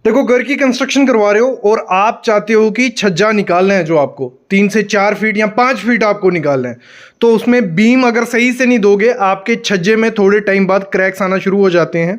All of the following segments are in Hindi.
देखो, घर की कंस्ट्रक्शन करवा रहे हो और आप चाहते हो कि छज्जा निकालना है, जो आपको 3 से 4 फीट या 5 फीट आपको निकालना है, तो उसमें बीम अगर सही से नहीं दोगे, आपके छज्जे में थोड़े टाइम बाद क्रैक्स आना शुरू हो जाते हैं।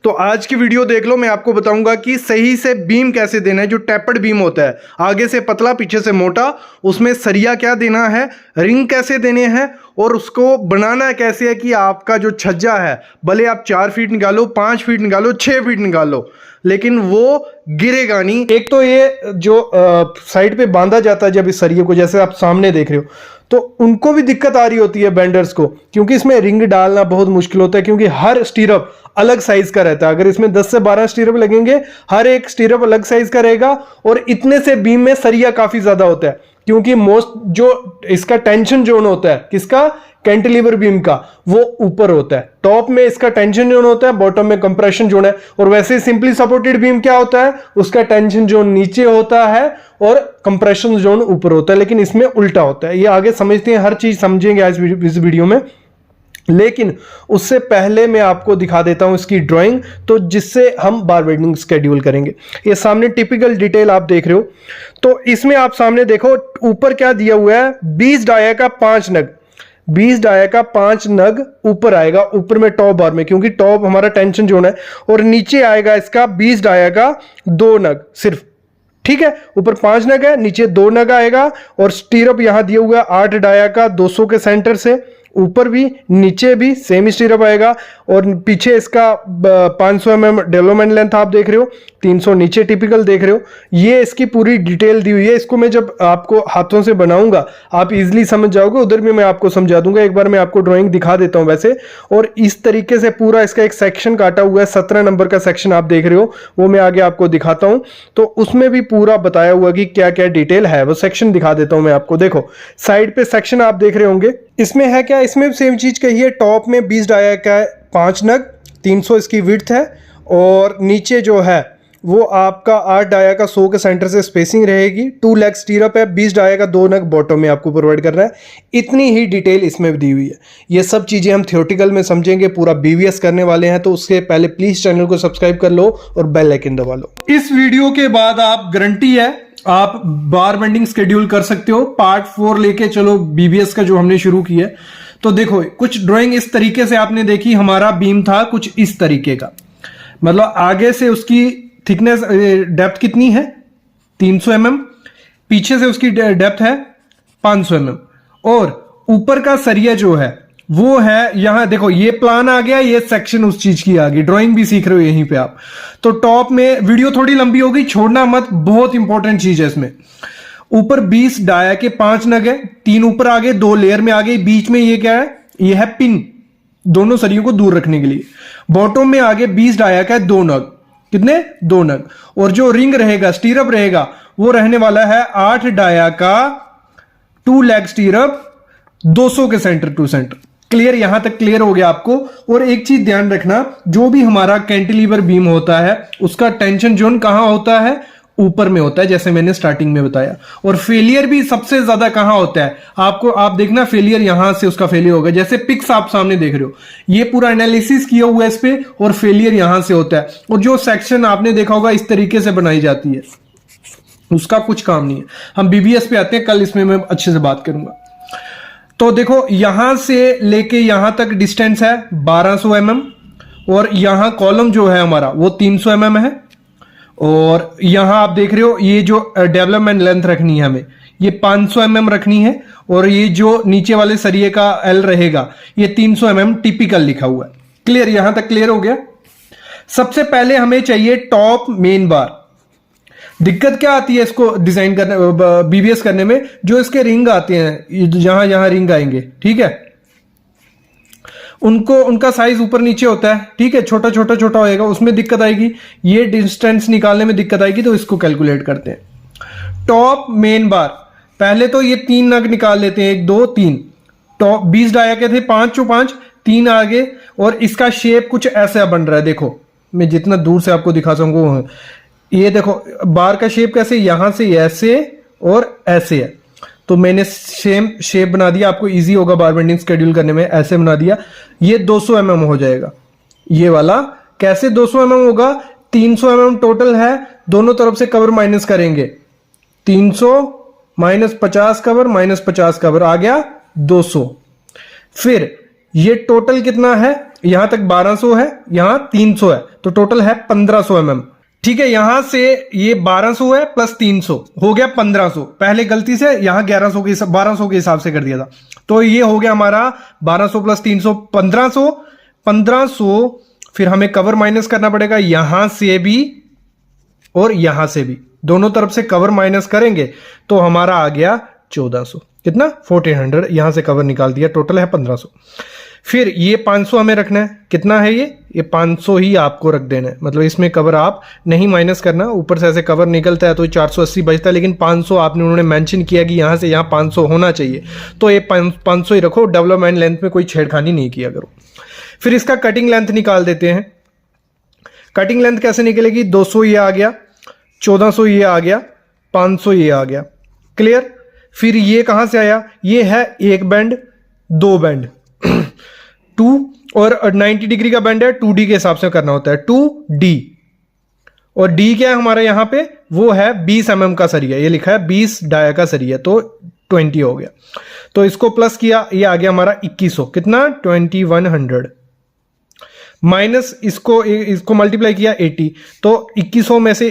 तो आज की वीडियो देख लो, मैं आपको बताऊंगा कि सही से बीम कैसे देना है। जो टैपर्ड बीम होता है, आगे से पतला पीछे से मोटा, उसमें सरिया क्या देना है, रिंग कैसे देने हैं और उसको बनाना कैसे है कि आपका जो छज्जा है, भले आप 4 फीट निकालो, 5 फीट निकालो, 6 फीट निकालो, लेकिन वो गिरेगा नहीं। एक तो ये जो साइड पे बांधा जाता है जब इस सरिये को, जैसे आप सामने देख रहे हो, तो उनको भी दिक्कत आ रही होती है बेंडर्स को, क्योंकि इसमें रिंग डालना बहुत मुश्किल होता है, क्योंकि हर स्टीरअप अलग साइज का रहता है। अगर इसमें 10 से 12 स्टीरअप लगेंगे, हर एक स्टीरअप अलग साइज का रहेगा और इतने से बीम में सरिया काफी ज्यादा होता है, क्योंकि मोस्ट जो इसका टेंशन जोन होता है, किसका, कैंटिलीवर बीम का, वो ऊपर होता है। टॉप में इसका टेंशन जोन होता है, बॉटम में कंप्रेशन जोन है। और वैसे सिंपली सपोर्टेड बीम क्या होता है, उसका टेंशन जोन नीचे होता है और कंप्रेशन जोन ऊपर होता है, लेकिन इसमें उल्टा होता है। ये आगे समझते हैं, हर चीज समझेंगे आज इस वीडियो में, लेकिन उससे पहले मैं आपको दिखा देता हूं इसकी ड्राइंग, तो जिससे हम बार बेंडिंग शेड्यूल करेंगे। ये सामने टिपिकल डिटेल आप देख रहे हो, तो इसमें आप सामने देखो ऊपर क्या दिया हुआ है, 20 डाया का 5 नग, 20 डाया का 5 नग ऊपर आएगा, ऊपर में टॉप बार में, क्योंकि टॉप हमारा टेंशन जोन है। और नीचे आएगा इसका 20 डाया का 2 नग सिर्फ, ठीक है। ऊपर 5 नग है, नीचे 2 नग आएगा। और स्टीरअप यहां दिया हुआ है 8 डाया का 200 के सेंटर से, ऊपर भी नीचे भी सेम स्टीरअप आएगा। और पीछे इसका 500 mm डेवलपमेंट लेंथ आप देख रहे हो, 300 नीचे टिपिकल देख रहे हो। ये इसकी पूरी डिटेल दी हुई है। इसको मैं जब आपको हाथों से बनाऊंगा आप इजीली समझ जाओगे, उधर भी मैं आपको समझा दूंगा। एक बार मैं आपको ड्राइंग दिखा देता हूं वैसे। और इस तरीके से पूरा इसका एक सेक्शन काटा हुआ है, 17 नंबर का सेक्शन आप देख रहे हो, वो मैं आगे आपको दिखाता हूं। तो उसमें भी पूरा बताया हुआ कि क्या क्या डिटेल है, वो सेक्शन दिखा देता हूं मैं आपको। देखो साइड पे सेक्शन आप देख रहे होंगे, इसमें है क्या, इसमें सेम चीज कही है। टॉप में 20 डाया का 5 नग, 300 इसकी विड्थ है। और नीचे जो है वो आपका 8 डाया का 100 के सेंटर से स्पेसिंग रहेगी। 2 लेग स्टीरअप है, 20 डाया का 2 नग बॉटम में आपको प्रोवाइड करना है। इतनी ही डिटेल इसमें दी हुई है। ये सब चीजें हम थियोरेटिकल में समझेंगे, पूरा बीवीएस करने वाले हैं। तो उसके पहले प्लीज चैनल को सब्सक्राइब कर लो और बेल आइकन दबा लो। इस वीडियो के बाद आप गारंटी है आप बार बेंडिंग शेड्यूल कर सकते हो। पार्ट 4 लेके चलो बीबीएस का जो हमने शुरू किया है। तो देखो कुछ ड्राइंग इस तरीके से आपने देखी, हमारा बीम था कुछ इस तरीके का, मतलब आगे से उसकी थिकनेस डेप्थ कितनी है 300 mm, पीछे से उसकी डेप्थ है 500 mm, और ऊपर का सरिया जो है वो है, यहां देखो ये प्लान आ गया, ये सेक्शन उस चीज की आ गई। ड्राइंग भी सीख रहे हो यहीं पे आप। तो टॉप में वीडियो थोड़ी लंबी हो गई, छोड़ना मत, बहुत इंपॉर्टेंट चीज है इसमें। ऊपर 20 डाया के 5 नग है, 3 ऊपर आ गए, 2 लेयर में आ गई। बीच में ये क्या है, ये है पिन, दोनों सरियों को दूर रखने के लिए। बॉटम में आगे 20 डाया का 2 नग, कितने, 2 नग। और जो रिंग रहेगा, स्टीरअप रहेगा, वो रहने वाला है 8 डाया का 2 लेग स्टीरअप 200 के सेंटर टू सेंटर। क्लियर, यहां तक क्लियर हो गया आपको। और एक चीज ध्यान रखना, जो भी हमारा कैंटिलीवर बीम होता है उसका टेंशन जोन कहां होता है, ऊपर में होता है, जैसे मैंने स्टार्टिंग में बताया। और फेलियर भी सबसे ज्यादा कहां होता है, आपको आप देखना, फेलियर यहां से उसका फेलियर होगा। जैसे पिक्स आप सामने देख रहे हो, ये पूरा एनालिसिस किया हुआ है इस पे, और फेलियर यहां से होता है। और जो सेक्शन आपने देखा होगा इस तरीके से बनाई जाती है, उसका कुछ काम नहीं है। हम बीबीएस पे आते हैं, कल इसमें मैं अच्छे से बात करूंगा। तो देखो यहां से लेके यहां तक डिस्टेंस है 1200 mm, और यहां कॉलम जो है हमारा वो 300 mm है। और यहां आप देख रहे हो ये जो डेवलपमेंट लेंथ रखनी है हमें, ये 500 mm रखनी है। और ये जो नीचे वाले सरिये का एल रहेगा, ये 300 mm टिपिकल लिखा हुआ है। क्लियर, यहां तक क्लियर हो गया। सबसे पहले हमें चाहिए टॉप मेन बार। दिक्कत क्या आती है इसको डिजाइन करने, बीबीएस करने में, जो इसके रिंग आते हैं, जहां जहां रिंग आएंगे, ठीक है, उनको उनका साइज ऊपर नीचे होता है, ठीक है, छोटा छोटा छोटा होएगा, उसमें दिक्कत आएगी। ये डिस्टेंस निकालने में दिक्कत आएगी, तो इसको कैलकुलेट करते हैं। टॉप मेन बार, पहले तो ये 3 नग निकाल लेते हैं, 1 2 3। टॉप 20 डाया के थे, 5 5, 3 आगे। और इसका शेप कुछ ऐसा बन रहा है, देखो मैं जितना दूर से आपको दिखा सकूं, ये देखो बार का शेप कैसे, यहां से ऐसे और ऐसे है। तो मैंने सेम शेप बना दिया, आपको इजी होगा बार बेंडिंग शेड्यूल करने में, ऐसे बना दिया। ये 200 mm हो जाएगा। ये वाला कैसे 200 mm होगा, 300 mm टोटल है, दोनों तरफ से कवर माइनस करेंगे, 300 माइनस 50 कवर माइनस 50 कवर आ गया 200। फिर ये टोटल कितना है, यहां तक 1200 है, यहां 300 है, तो टोटल है 1500 mm। ठीक है, यहां से ये 1200 है प्लस 300 हो गया 1500। पहले गलती से यहां 1200 के हिसाब से कर दिया था, तो ये हो गया हमारा 1200 प्लस 300 1500। फिर हमें कवर माइनस करना पड़ेगा यहां से भी और यहां से भी, दोनों तरफ से कवर माइनस करेंगे तो हमारा आ गया 1400। कितना 1400, यहां से कवर निकाल दिया, टोटल है 1500। फिर ये 500 हमें रखना है, कितना है ये 500 ही आपको रख देना है, मतलब इसमें कवर आप नहीं माइनस करना, ऊपर से ऐसे कवर निकलता है तो 480 बचता है, लेकिन 500 आपने उन्होंने मेंशन किया कि यहां से यहां 500 होना चाहिए, तो ये 500 ही रखो, डेवलपमेंट लेंथ में कोई छेड़खानी नहीं किया करो। फिर इसका कटिंग लेंथ निकाल देते हैं। कटिंग लेंथ कैसे निकलेगी, 200 ये आ गया, 1400 ये आ गया, 500 ये आ गया, क्लियर। फिर ये कहां से आया, ये है एक बैंड, दो बैंड 2 और 90 डिग्री का बैंड है, 2D के हिसाब से करना होता है, 2D। और D क्या है हमारा यहां पे, वो है 20 mm का सरिया, ये लिखा है 20 डाया का सरिया, तो 20 हो गया। तो इसको प्लस किया, ये आ गया हमारा 2100, कितना 2100, माइनस इसको मल्टीप्लाई किया 80, तो 2100 में से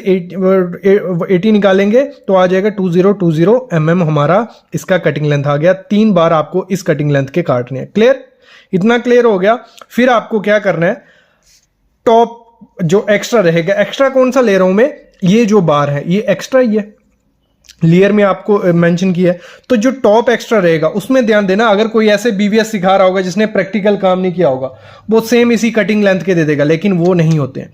80 निकालेंगे तो आ जाएगा 2020 mm हमारा इसका कटिंग लेंथ आ गया। 3 बार आपको इस कटिंग लेंथ के काटने हैं, क्लियर। इतना क्लियर हो गया। फिर आपको क्या करना है, टॉप जो एक्स्ट्रा रहेगा, एक्स्ट्रा कौन सा ले रहा हूं मैं, ये जो बार है ये एक्स्ट्रा ही है, लेयर में आपको मेंशन किया है, तो जो टॉप एक्स्ट्रा रहेगा उसमें ध्यान देना। अगर कोई ऐसे बीवीएस सिखा रहा होगा जिसने प्रैक्टिकल काम नहीं किया होगा, वो सेम इसी कटिंग लेंथ के दे देगा, लेकिन वो नहीं होते हैं।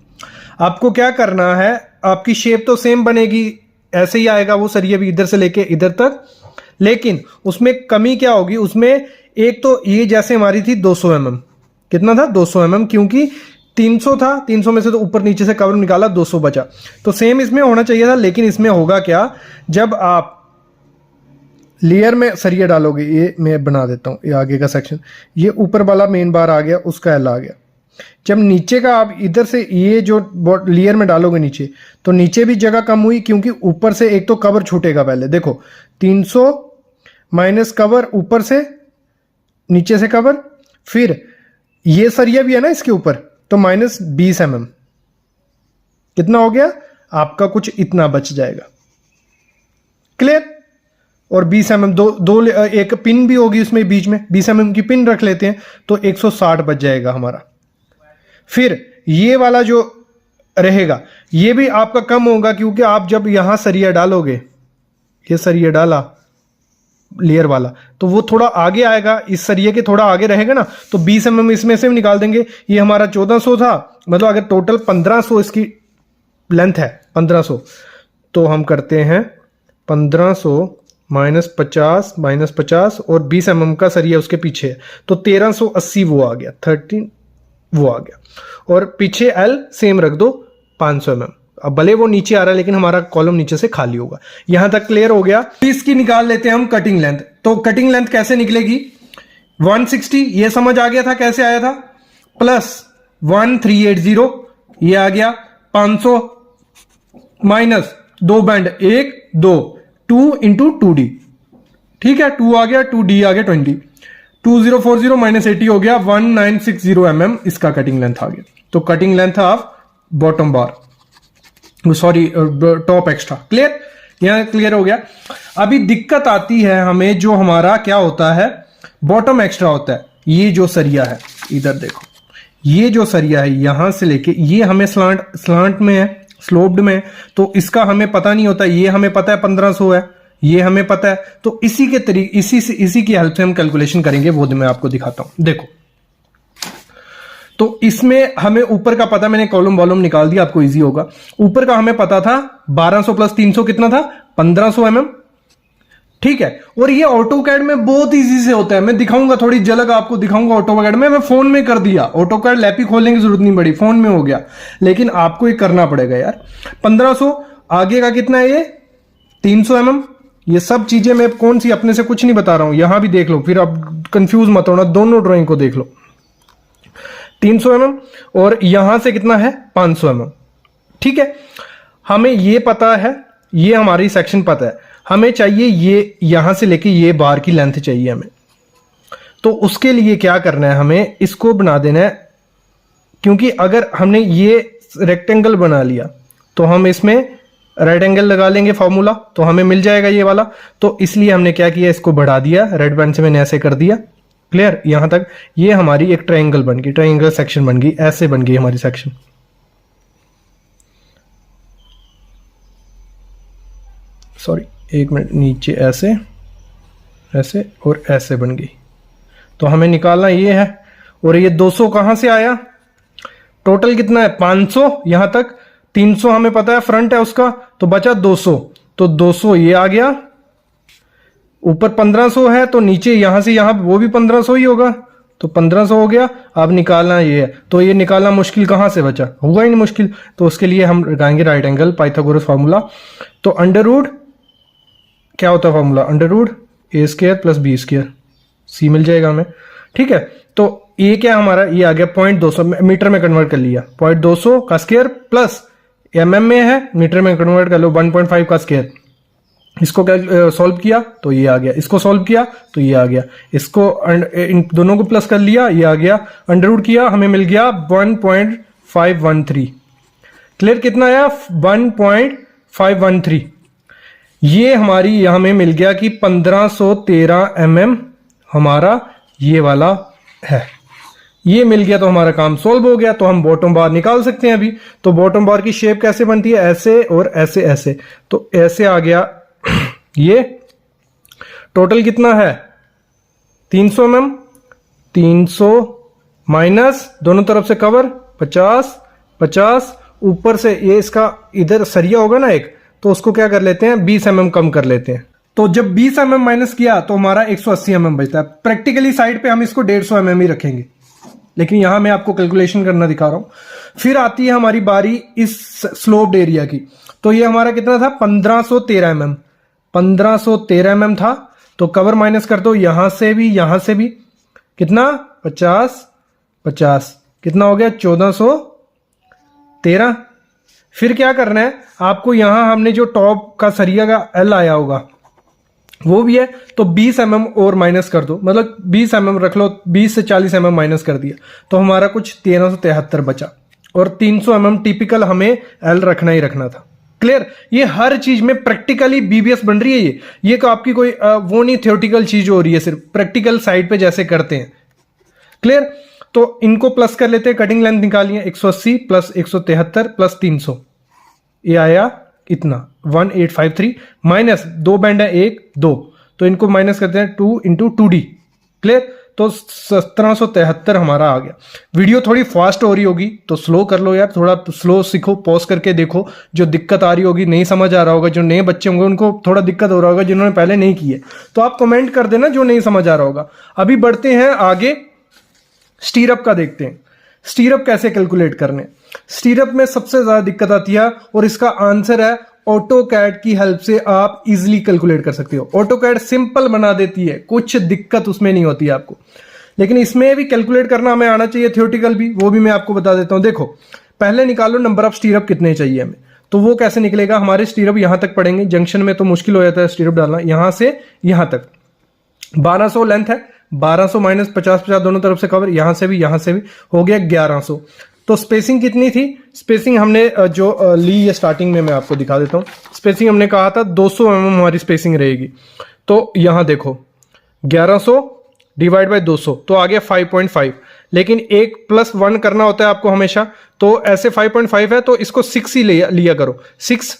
आपको क्या करना है, आपकी शेप तो सेम बनेगी, ऐसे ही आएगा वो सरिया भी इधर से लेके इधर तक, लेकिन उसमें कमी क्या होगी, उसमें एक तो ये जैसे हमारी थी 200 mm, कितना था 200 mm, क्योंकि 300 था, 300 में से तो ऊपर नीचे से कवर निकाला, 200 बचा, तो सेम इसमें होना चाहिए था। लेकिन इसमें होगा क्या, जब आप लेयर में सरिया डालोगे, ये मैं बना देता हूं, ये आगे का सेक्शन, ये ऊपर वाला मेन बार आ गया, उसका एल आ गया। जब नीचे का आप इधर से ये जो लेयर में डालोगे नीचे, तो नीचे भी जगह कम हुई, क्योंकि ऊपर से एक तो कवर छूटेगा। पहले देखो 300 माइनस कवर, ऊपर से नीचे से कवर, फिर ये सरिया भी है ना इसके ऊपर, तो माइनस 20 mm, कितना हो गया आपका, कुछ इतना बच जाएगा, क्लियर। और 20 mm दो एक पिन भी होगी उसमें बीच में, 20 mm की पिन रख लेते हैं, तो 160 बच जाएगा हमारा। फिर ये वाला जो रहेगा ये भी आपका कम होगा, क्योंकि आप जब यहां सरिया डालोगे, ये सरिया डाला लेयर वाला, तो वो थोड़ा आगे आएगा, इस सरिये के थोड़ा आगे रहेगा ना, तो 20 mm इसमें से भी निकाल देंगे। ये हमारा 1400 था, मतलब अगर टोटल 1500 इसकी लेंथ है, 1500, तो हम करते हैं 1500 माइनस 50 और 20 mm का सरिया उसके पीछे है, तो 1380 वो आ गया, 13 वो आ गया। और पीछे एल सेम रख दो 500 mm। अब भले वो नीचे आ रहा है, लेकिन हमारा कॉलम नीचे से खाली होगा। यहां तक क्लियर हो गया। इसकी निकाल लेते हैं हम कटिंग लेंथ। तो कटिंग लेंथ कैसे निकलेगी, 160 ये समझ आ गया था कैसे आया था, प्लस 1380 ये आ गया, 500 माइनस 2 बैंड 1 2 2 इंटू 2D, ठीक है, 2 आ गया, 2D आ गया 20, 2040 माइनस 80 हो गया, 1960 mm इसका कटिंग लेंथ आ गया। तो cutting length of bottom bar, sorry top extra, clear. यहां क्लियर हो गया। अभी दिक्कत आती है हमें, जो हमारा क्या होता है, बॉटम एक्स्ट्रा होता है। ये जो सरिया है, इधर देखो, ये जो सरिया है यहां से लेके ये हमें स्लांट में है, स्लोप्ड में है, तो इसका हमें पता नहीं होता। ये हमें पता है 1500 है, ये हमें पता है, तो इसी के तरीके इसी की हेल्प से हम कैलकुलेशन करेंगे, वो मैं आपको दिखाता हूं। देखो, तो इसमें हमें ऊपर का पता, मैंने कॉलम वॉलम निकाल दिया, आपको इजी होगा। ऊपर का हमें पता था 1200 प्लस 300 कितना था, 1500 mm, ठीक है। और ये ऑटोकैड में बहुत इजी से होता है, मैं दिखाऊंगा, थोड़ी झलक आपको दिखाऊंगा। ऑटोकैड में मैं फोन में कर दिया, ऑटोकैड लैपी खोलने की जरूरत नहीं पड़ी, फोन में हो गया, लेकिन आपको ये करना पड़ेगा यार। 1500 आगे का कितना है, ये 300 mm। ये सब चीजें मैं कौन सी अपने से कुछ नहीं बता रहा हूं, यहां भी देख लो, फिर आप कंफ्यूज मत होना, दोनों ड्राइंग को देख लो। 300 mm और यहां से कितना है 500 mm, ठीक है, हमें ये पता है, ये हमारी सेक्शन पता है, हमें चाहिए ये यहां से लेके ये बार की लेंथ चाहिए हमें। तो उसके लिए क्या करना है, हमें इसको बना देना है, क्योंकि अगर हमने ये रेक्टेंगल बना लिया तो हम इसमें राइट एंगल लगा लेंगे फॉर्मूला, तो हमें मिल जाएगा ये वाला। तो इसलिए हमने क्या किया, इसको बढ़ा दिया, रेड पेन से मैंने ऐसे कर दिया। क्लियर, यहां तक ये हमारी एक ट्रायंगल बन गई, ट्रायंगल सेक्शन बन गई, ऐसे बन गई हमारी सेक्शन। सॉरी, एक मिनट, नीचे ऐसे, ऐसे और ऐसे बन गई। तो हमें निकालना ये है। और ये 200 कहां से आया, टोटल कितना है 500, यहां तक 300 हमें पता है फ्रंट है उसका, तो बचा 200। तो 200 ये आ गया, ऊपर 1500 है तो नीचे यहां से यहां वो भी 1500 ही होगा, तो 1500 हो गया। अब निकालना ये है, तो ये निकालना मुश्किल कहां से बचा, होगा ही नहीं मुश्किल। तो उसके लिए हम लगाएंगे राइट एंगल पाइथागोरस फार्मूला। तो अंडर रूट क्या होता है फार्मूला, अंडर रूट ए स्क्वायर प्लस बी स्क्वायर, सी मिल जाएगा हमें। ठीक है, तो ये क्या हमारा, ये आ गया 0.200, मीटर में कन्वर्ट कर लिया, 0.200 का स्क्वायर प्लस mm में है, मीटर में कन्वर्ट कर लो 1.5 का स्क्वायर। इसको क्या सॉल्व किया तो ये आ गया, इसको सॉल्व किया तो ये आ गया, इसको इन दोनों को प्लस कर लिया, ये आ गया, अंडर रूट किया, हमें मिल गया 1.513। क्लियर, कितना आया 1.513। ये हमारी यहां में मिल गया कि 1513 mm हमारा ये वाला है, ये मिल गया। तो हमारा काम सॉल्व हो गया। तो हम बॉटम बार निकाल सकते हैं अभी। तो बॉटम बार की शेप कैसे बनती है, ऐसे और ऐसे, ऐसे। तो ऐसे आ गया ये, टोटल कितना है 300 mm, 300 माइनस दोनों तरफ से कवर 50, 50 ऊपर से ये इसका इधर सरिया होगा ना एक, तो उसको क्या कर लेते हैं 20 mm कम कर लेते हैं। तो जब 20 mm माइनस किया तो हमारा 180 mm बचता है। प्रैक्टिकली साइड पे हम इसको 150 mm ही रखेंगे, लेकिन यहां मैं आपको कैलकुलेशन करना दिखा रहा हूं। फिर आती है हमारी बारी इस स्लोप्ड एरिया की। तो ये हमारा कितना था 1513 mm, 1513 mm था। तो कवर माइनस कर दो, यहां से भी कितना 50, 50 कितना हो गया 1413। फिर क्या करना है आपको, यहां हमने जो टॉप का सरिया का एल आया होगा वो भी है, तो 20 mm और माइनस कर दो, मतलब 20 mm रख लो, 20 से 40 mm माइनस कर दिया तो हमारा कुछ 1373 बचा। और 300 mm टिपिकल हमें एल रखना ही रखना था। क्लियर, ये हर चीज में प्रैक्टिकली बीबीएस बन रही है। ये तो आपकी कोई वो नहीं थियोरेटिकल चीज हो रही है, सिर्फ प्रैक्टिकल साइड पे जैसे करते हैं। क्लियर, तो इनको प्लस कर लेते हैं, कटिंग लेंथ निकालिए 180 प्लस 173 प्लस 300, ये आया इतना 1853 माइनस 2 बैंड है 1 2, तो इनको माइनस करते हैं 2 इंटू 2D। क्लियर, तो 1773 हमारा आ गया। वीडियो थोड़ी फास्ट हो रही होगी तो स्लो कर लो यार, थोड़ा स्लो सीखो, पॉज करके देखो। जो दिक्कत आ रही होगी, नहीं समझ आ रहा होगा, जो नए बच्चे होंगे उनको थोड़ा दिक्कत हो रहा होगा, जिन्होंने पहले नहीं किए तो आप कमेंट कर देना जो नहीं समझ आ रहा होगा। अभी बढ़ते हैं आगे, स्टीरअप का देखते हैं। स्टीरअप कैसे कैलकुलेट करने, स्टीरअप में सबसे ज्यादा दिक्कत आती है और इसका आंसर है ऑटोकैड की हेल्प से आप इजीली कैलकुलेट कर सकते हो। ऑटोकैड सिंपल बना देती है, कुछ दिक्कत उसमें नहीं होती है आपको, लेकिन इसमें भी कैलकुलेट करना हमें आना चाहिए, थियोरेटिकल भी, वो भी मैं आपको बता देता हूं। देखो, पहले निकालो नंबर ऑफ स्टीरअप कितने चाहिए हमें, तो वो कैसे निकलेगा, हमारे स्टीरअप यहां तक पड़ेंगे, जंक्शन में तो मुश्किल हो जाता है स्टीरअप डालना, यहां से यहां तक 1200 लेंथ है, 1200 माइनस 50 50 दोनों तरफ से कवर, यहां से भी हो गया 1100। तो स्पेसिंग कितनी थी, स्पेसिंग हमने जो ली है स्टार्टिंग में मैं आपको दिखा देता हूं। स्पेसिंग हमने कहा था 200 mm हमारी स्पेसिंग रहेगी। तो यहां देखो 1100 डिवाइड बाय 200 तो आ गया 5.5, लेकिन एक प्लस 1 करना होता है आपको हमेशा, तो ऐसे 5.5 है तो इसको 6 ही लिया करो, 6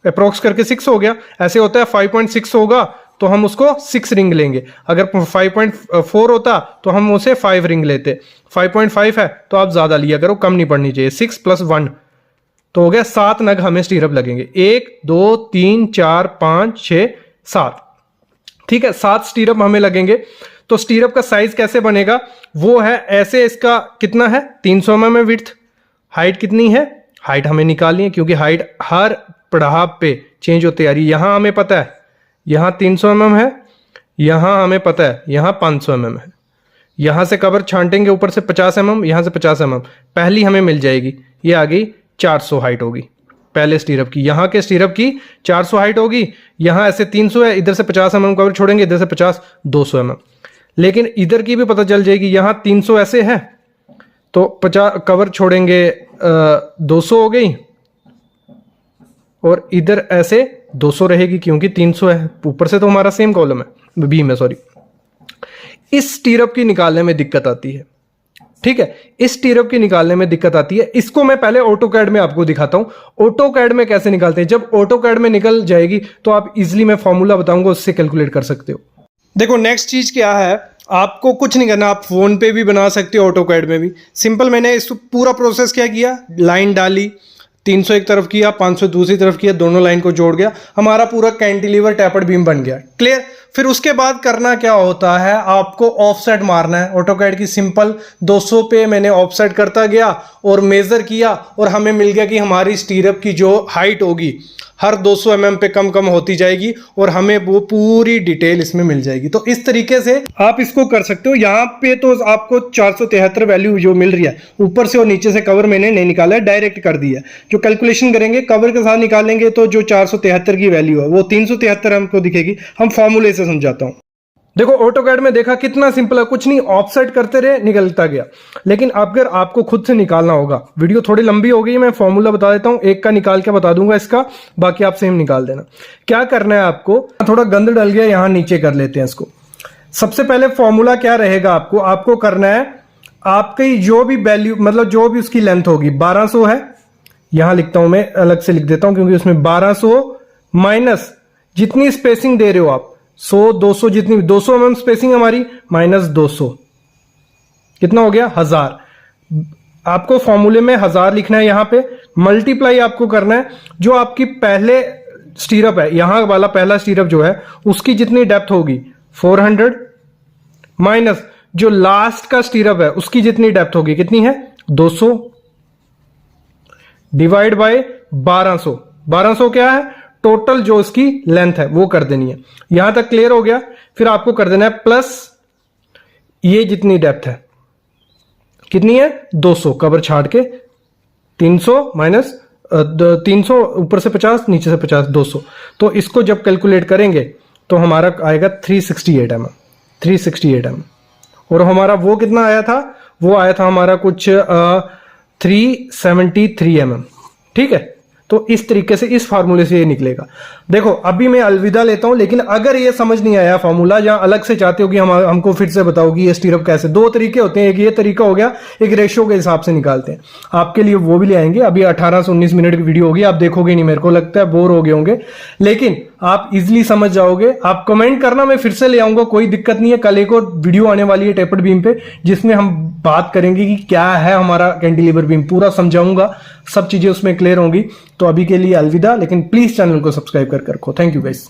अप्रोक्स करके 6 हो गया। ऐसे होता है 5.6 होगा तो हम उसको 6 रिंग लेंगे, अगर 5.4 होता तो हम उसे 5 रिंग लेते। 5.5 है तो आप ज्यादा लिया करो, कम नहीं पड़नी चाहिए। 6 + 1 तो हो गया 7 नग हमें स्टीरअप लगेंगे, 1 2 3 4 5 6 7, ठीक है, 7 स्टीरअप हमें लगेंगे। तो स्टीरअप का साइज कैसे बनेगा, वो है ऐसे, इसका कितना है 300 mm है विड्थ, हाइट कितनी है, हाइट हमें निकालनी है क्योंकि हाइट हर पड़ाव पे चेंज होती आ रही है। यहां हमें पता है यहां 300 mm है, यहां हमें पता है यहां 500 mm है, यहां से कवर छांटेंगे ऊपर से 50 mm, यहां से 50 mm, पहली हमें मिल जाएगी, ये आ गई 400 हाइट होगी। पहले स्टीरअप की, यहाँ के स्टीरअप की 400 हाइट होगी, यहाँ ऐसे 300 है, इधर से 50 mm कवर छोड़ेंगे, इधर से 50, 200 mm। लेकिन इधर की भी पता चल जाएगी, यहाँ 300 ऐसे है तो 50 कवर छोड़ेंगे 200 हो गई, और इधर ऐसे 200 रहेगी क्योंकि 300 है, ऊपर से तो हमारा सेम कॉलम है, बीम है सॉरी। इस स्टीरअप की निकालने में दिक्कत आती है, ठीक है, इस स्टीरअप की निकालने में दिक्कत आती है। इसको मैं पहले ऑटोकैड में आपको दिखाता हूं, ऑटोकैड में कैसे निकालते हैं। जब ऑटोकैड में निकल जाएगी तो आप इजीली, मैं फॉर्मूला बताऊंगा, उससे कैलकुलेट कर सकते हो। देखो नेक्स्ट चीज क्या है, आपको कुछ नहीं करना, आप फोन पे भी बना सकते हो, ऑटोकैड में भी सिंपल। मैंने इस पूरा प्रोसेस क्या किया, लाइन डाली, 300 एक तरफ किया, 500 दूसरी तरफ किया, दोनों लाइन को जोड़ गया, हमारा पूरा कैंटिलीवर टैपर्ड बीम बन गया, क्लियर। फिर उसके बाद करना क्या होता है, आपको ऑफसेट मारना है। ऑटोकैड की सिंपल 200 पे मैंने ऑफसेट करता गया और मेजर किया, और हमें मिल गया कि हमारी स्टीरअप की जो हाइट होगी हर 200 mm पे कम कम होती जाएगी, और हमें वो पूरी डिटेल इसमें मिल जाएगी। तो इस तरीके से आप इसको कर सकते हो। यहाँ पे तो आपको 473 वैल्यू जो मिल रही है, ऊपर से और नीचे से कवर मैंने नहीं निकाला है, डायरेक्ट कर दिया है। जो कैलकुलेशन करेंगे कवर के साथ निकालेंगे तो जो 473 की वैल्यू है वो 373 हमको दिखेगी। हम फॉर्मूले से समझाता हूँ। देखो ऑटोकैड में देखा कितना सिंपल है, कुछ नहीं, ऑफसेट करते रहे, निकलता गया। लेकिन अगर आपको खुद से निकालना होगा, वीडियो थोड़ी लंबी हो गई, मैं फॉर्मूला बता देता हूं, एक का निकाल के बता दूंगा इसका, बाकी आप सेम निकाल देना। क्या करना है आपको, थोड़ा गंद डल गया, यहां नीचे कर लेते हैं इसको। सबसे पहले फॉर्मूला क्या रहेगा, आपको करना है, आपकी जो भी वैल्यू, मतलब जो भी उसकी लेंथ होगी, 1200 है, यहां लिखता हूं मैं, अलग से लिख देता हूं क्योंकि उसमें 1200 माइनस जितनी स्पेसिंग दे रहे हो आप, 100 200, जितनी 200 mm स्पेसिंग हमारी, माइनस 200, कितना हो गया, 1000। आपको फॉर्मूले में 1000 लिखना है, यहां पे मल्टीप्लाई आपको करना है जो आपकी पहले स्टीरअप है, यहां वाला पहला स्टीरअप जो है उसकी जितनी डेप्थ होगी 400, माइनस जो लास्ट का स्टीरअप है उसकी जितनी डेप्थ होगी, कितनी है, 200, डिवाइड बाय 1200। 1200 क्या है, टोटल जो इसकी लेंथ है वो कर देनी है। यहां तक क्लियर हो गया। फिर आपको कर देना है प्लस ये जितनी डेप्थ है, कितनी है, 200, कवर छाड़ के 300 माइनस 300, ऊपर से 50, नीचे से 50, 200। तो इसको जब कैलकुलेट करेंगे तो हमारा आएगा 368 mm, 368 mm। और हमारा वो कितना आया था, वो आया था हमारा कुछ 373 mm, ठीक है। तो इस तरीके से, इस फार्मूले से ये निकलेगा। देखो अभी मैं अलविदा लेता हूं, लेकिन अगर ये समझ नहीं आया फार्मूला, या अलग से चाहते हो कि हमको फिर से बताओ कि ये स्टीरअप कैसे, दो तरीके होते हैं, एक ये तरीका हो गया, एक रेशियो के हिसाब से निकालते हैं, आपके लिए वो भी ले आएंगे। अभी 18 से 19 मिनट की वीडियो होगी, आप देखोगे नहीं, मेरे को लगता है बोर हो गए होंगे, लेकिन आप इजिली समझ जाओगे। आप कमेंट करना, मैं फिर से ले आऊंगा, कोई दिक्कत नहीं है। कल एक और वीडियो आने वाली है टेपर्ड बीम पे, जिसमें हम बात करेंगे कि क्या है हमारा कैंटिलीवर बीम, पूरा समझाऊंगा, सब चीजें उसमें क्लियर होंगी। तो अभी के लिए अलविदा, लेकिन प्लीज चैनल को सब्सक्राइब कर रखो। Thank you guys.